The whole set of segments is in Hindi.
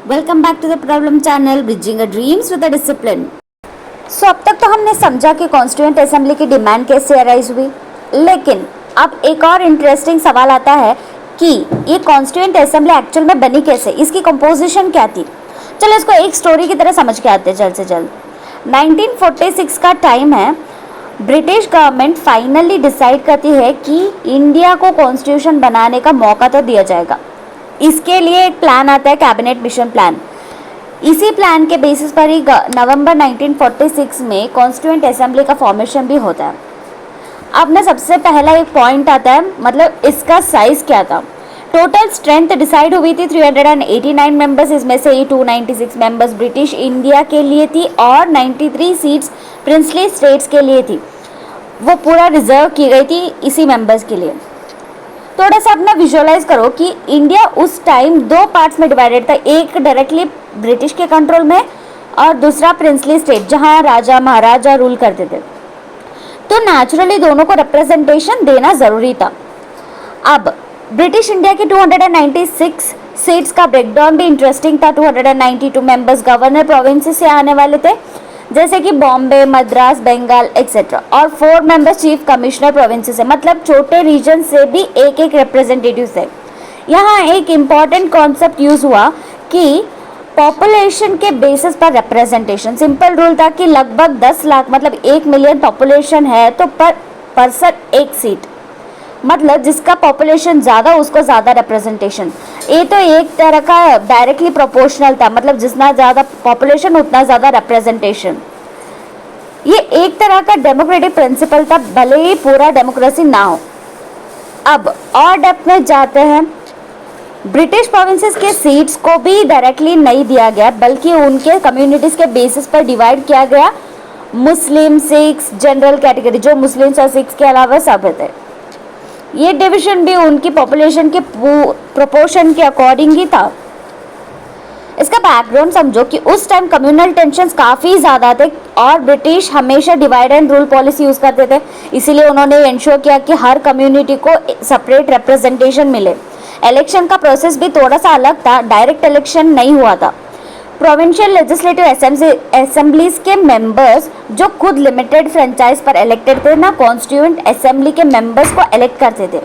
Welcome back to the problem channel bridging a dreams with a discipline. So अब तक तो हमने समझा कि कॉन्स्टिट्यूएंट असेंबली की डिमांड कैसे अराइज हुई, लेकिन अब एक और इंटरेस्टिंग सवाल आता है कि ये कॉन्स्टिट्यूएंट असेंबली एक्चुअल में बनी कैसे, इसकी कंपोजिशन क्या थी। चलो इसको एक स्टोरी की तरह समझ के आते हैं जल्द से जल्द। 1946 का टाइम है। ब्रिटिश गवर्नमेंट फाइनली डिसाइड करती है कि इंडिया को कॉन्स्टिट्यूशन बनाने का मौका तो दिया जाएगा। इसके लिए एक प्लान आता है, कैबिनेट मिशन प्लान। इसी प्लान के बेसिस पर ही नवंबर 1946 में कॉन्स्टिट्यूएंट असेंबली का फॉर्मेशन भी होता है। अब ना सबसे पहला एक पॉइंट आता है, मतलब इसका साइज क्या था। टोटल स्ट्रेंथ डिसाइड हुई थी 389 मेंबर्स, इसमें से ही 296 मेंबर्स ब्रिटिश इंडिया के लिए थी और 93 सीट्स प्रिंसली स्टेट्स के लिए थी। वो पूरा रिजर्व की गई थी इसी मेंबर्स के लिए। थोड़ा सा अपना विजुअलाइज करो कि इंडिया उस टाइम दो पार्ट्स में डिवाइडेड था, एक डायरेक्टली ब्रिटिश के कंट्रोल में और दूसरा प्रिंसली स्टेट जहां राजा महाराजा रूल करते थे। तो नेचुरली दोनों को रिप्रेजेंटेशन देना जरूरी था। अब ब्रिटिश इंडिया की 296 सीट्स का ब्रेकडाउन भी इंटरेस्टिंग था। 292 मेंबर्स गवर्नर प्रोविंसेस से आने वाले थे, जैसे कि बॉम्बे, मद्रास, बंगाल एक्सेट्रा, और 4 मेंबर्स चीफ कमिश्नर प्रोविंसेस से, मतलब छोटे रीजन से भी एक एक रिप्रेजेंटेटिव है। यहाँ एक इम्पॉर्टेंट कॉन्सेप्ट यूज हुआ कि पॉपुलेशन के बेसिस पर रिप्रेजेंटेशन। सिंपल रूल था कि लगभग 10 लाख मतलब 1 मिलियन पॉपुलेशन है तो पर पर्सन एक सीट, मतलब जिसका पॉपुलेशन ज़्यादा उसको ज़्यादा रिप्रेजेंटेशन। ये तो एक तरह का डायरेक्टली प्रोपोर्शनल था, मतलब जितना ज़्यादा पॉपुलेशन उतना ज़्यादा रिप्रेजेंटेशन। ये एक तरह का डेमोक्रेटिक प्रिंसिपल था, भले ही पूरा डेमोक्रेसी ना हो। अब और डेप्थ में जाते हैं। ब्रिटिश प्रोविंसेस के सीट्स को भी डायरेक्टली नहीं दिया गया, बल्कि उनके कम्युनिटीज़ के बेसिस पर डिवाइड किया गया। मुस्लिम, सिख्स, जनरल कैटेगरी, जो मुस्लिम्स और सिख्स के अलावा सब थे। ये डिवीजन भी उनकी पॉपुलेशन के प्रोपोर्शन के अकॉर्डिंग ही था। इसका बैकग्राउंड समझो कि उस टाइम कम्युनल टेंशन्स काफ़ी ज़्यादा थे और ब्रिटिश हमेशा divide and rule policy use करते थे। इसीलिए उन्होंने इंश्योर किया कि हर कम्युनिटी को सेपरेट रिप्रेजेंटेशन मिले। इलेक्शन का प्रोसेस भी थोड़ा सा अलग था, डायरेक्ट इलेक्शन नहीं हुआ था। प्रोविंशियल लेजिस्लेटिव असेंबलीज के मेंबर्स जो खुद लिमिटेड फ्रेंचाइज पर इलेक्टेड थे ना, कॉन्स्टिट्यूएंट असेंबली के मेंबर्स को इलेक्ट करते थे।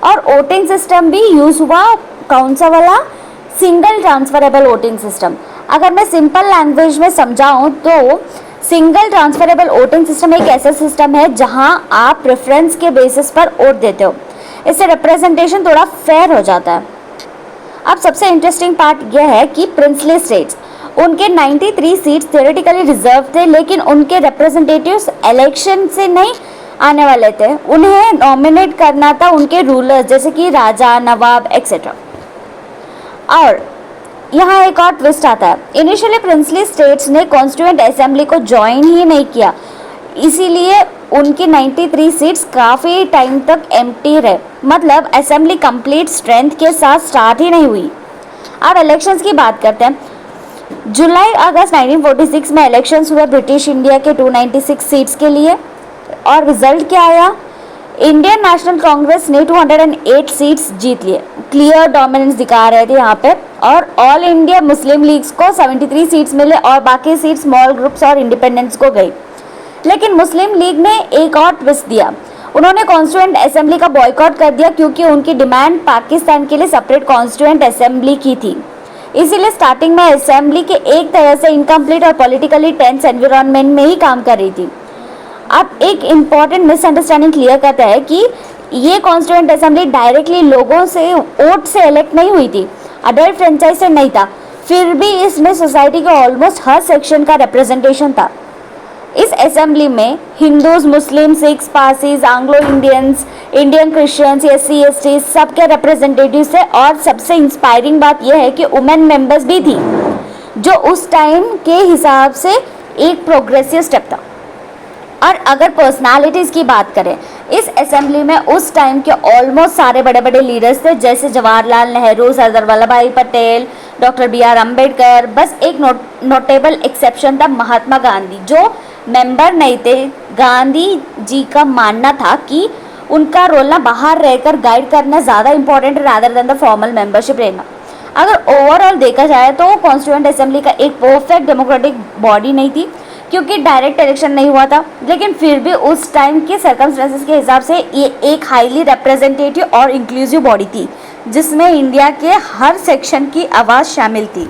और वोटिंग सिस्टम भी यूज हुआ, कौन सा वाला, सिंगल ट्रांसफरेबल वोटिंग सिस्टम। अगर मैं सिंपल लैंग्वेज में समझाऊं तो सिंगल ट्रांसफरेबल वोटिंग सिस्टम एक ऐसा सिस्टम है जहां आप प्रेफरेंस के बेसिस पर वोट देते हो। इससे रिप्रेजेंटेशन थोड़ा फेयर हो जाता है। अब सबसे इंटरेस्टिंग पार्ट यह है कि प्रिंसली स्टेट्स, उनके 93 सीट्स थ्योरेटिकली रिजर्व थे, लेकिन उनके रिप्रेजेंटेटिव्स इलेक्शन से नहीं आने वाले थे। उन्हें नॉमिनेट करना था उनके रूलर्स, जैसे कि राजा, नवाब एक्सेट्रा। और यहाँ एक और ट्विस्ट आता है। इनिशियली प्रिंसली स्टेट्स ने कॉन्स्टिट्यूएंट असेंबली को ज्वाइन ही नहीं किया, इसीलिए उनकी 93 सीट्स काफ़ी टाइम तक एम्प्टी रहे, मतलब असेंबली कंप्लीट स्ट्रेंथ के साथ स्टार्ट ही नहीं हुई। अब इलेक्शंस की बात करते हैं। जुलाई अगस्त 1946 में इलेक्शंस हुए ब्रिटिश इंडिया के 296 सीट्स के लिए, और रिजल्ट क्या आया। इंडियन नेशनल कांग्रेस ने 208 सीट्स जीत लिए, क्लियर डोमिनेंस दिखा रहे थे यहाँ पे। और ऑल इंडिया मुस्लिम लीग्स को 73 सीट्स मिले और बाकी सीट स्मॉल ग्रुप्स और इंडिपेंडेंट्स को गई। लेकिन मुस्लिम लीग ने एक और ट्विस्ट दिया। उन्होंने कॉन्स्टिट्यूएंट असेंबली का बॉयकॉट कर दिया, क्योंकि उनकी डिमांड पाकिस्तान के लिए सेपरेट कॉन्स्टिट्यूएंट असेंबली की थी। इसीलिए स्टार्टिंग में असेंबली के एक तरह से इनकम्प्लीट और पॉलिटिकली टेंस एनवायरनमेंट में ही काम कर रही थी। अब एक इम्पॉर्टेंट मिसअंडरस्टैंडिंग क्लियर करता है कि ये कॉन्स्टिट्यूएंट असेंबली डायरेक्टली लोगों से वोट से इलेक्ट नहीं हुई थी, अडल्ट फ्रेंचाइज से नहीं था, फिर भी इसमें सोसाइटी के ऑलमोस्ट हर सेक्शन का रिप्रेजेंटेशन था। इस असेंबली में Hindus, Muslim, Sikhs, Parsis, Anglo Indians, Indian Christians, SC ST सबके रिप्रेजेंटेटिव्स थे। और सबसे इंस्पायरिंग बात यह है कि वुमेन मेंबर्स भी थी, जो उस टाइम के हिसाब से एक प्रोग्रेसिव स्टेप था। और अगर पर्सनालिटीज़ की बात करें, इस असेंबली में उस टाइम के ऑलमोस्ट सारे बड़े बड़े लीडर्स थे, जैसे जवाहरलाल नेहरू, सरदार वल्लभ भाई पटेल, डॉक्टर BR अम्बेडकर। बस एक नोटेबल एक्सेप्शन था, महात्मा गांधी, जो मेंबर नहीं थे। गांधी जी का मानना था कि उनका रोल ना बाहर रहकर गाइड करना ज़्यादा important rather than the formal membership रहना। अगर ओवरऑल देखा जाए तो कॉन्स्टिट्यूएंट असेंबली का एक परफेक्ट डेमोक्रेटिक बॉडी नहीं थी, क्योंकि डायरेक्ट इलेक्शन नहीं हुआ था, लेकिन फिर भी उस टाइम के सर्कमस्टेंसेस के हिसाब से ये एक हाईली रिप्रेजेंटेटिव और इंक्लूसिव बॉडी थी, जिसमें इंडिया के हर सेक्शन की आवाज़ शामिल थी।